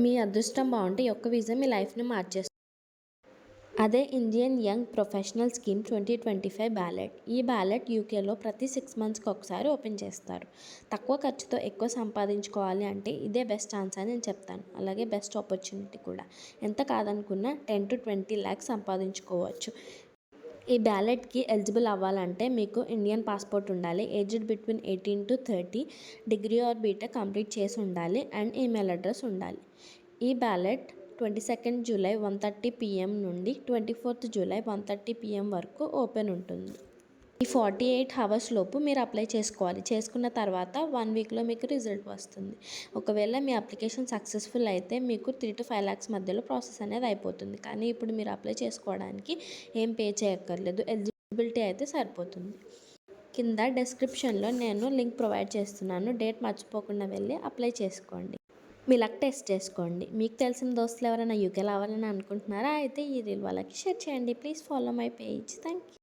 మీ అదృష్టం బాగుంటే ఈ ఒక్క వీసా మీ లైఫ్ని మార్చేస్తుంది. అదే Indian young professional scheme 2025 ballot. ఈ బ్యాలెట్ యూకేలో ప్రతి 6 మంత్స్కి ఒకసారి ఓపెన్ చేస్తారు. తక్కువ ఖర్చుతో ఎక్కువ సంపాదించుకోవాలి అంటే ఇదే బెస్ట్ ఛాన్స్ అని నేను చెప్తాను. అలాగే బెస్ట్ ఆపర్చునిటీ కూడా. ఎంత కాదనుకున్నా 10 to 20 lakhs సంపాదించుకోవచ్చు. ఈ బ్యాలెట్కి ఎలిజిబుల్ అవ్వాలంటే మీకు ఇండియన్ పాస్పోర్ట్ ఉండాలి, aged between 18 to 30, degree or B Tech complete చేసి ఉండాలి అండ్ ఈమెయిల్ అడ్రస్ ఉండాలి. ఈ బ్యాలెట్ 22 జూలై 1:30 PM నుండి 24 జూలై 1:30 PM వరకు ఓపెన్ ఉంటుంది. ఈ 48 hours లోపు మీరు అప్లై చేసుకోవాలి. చేసుకున్న తర్వాత 1 వీక్లో మీకు రిజల్ట్ వస్తుంది. ఒకవేళ మీ అప్లికేషన్ సక్సెస్ఫుల్ అయితే మీకు 3 to 5 lakhs మధ్యలో ప్రాసెస్ అనేది అయిపోతుంది. కానీ ఇప్పుడు మీరు అప్లై చేసుకోవడానికి ఏం పే చేయక్కర్లేదు, ఎలిజిబిలిటీ అయితే సరిపోతుంది. కింద డిస్క్రిప్షన్లో నేను లింక్ ప్రొవైడ్ చేస్తున్నాను. డేట్ మర్చిపోకుండా వెళ్ళి అప్లై చేసుకోండి. మీ లక్ టెస్ట్ చేసుకోండి. మీకు తెలిసిన దోస్తులు ఎవరైనా యూకే రావాలని అనుకుంటున్నారా? అయితే ఈ రీల్ వాళ్ళకి షేర్ చేయండి. Please follow my page. Thank you.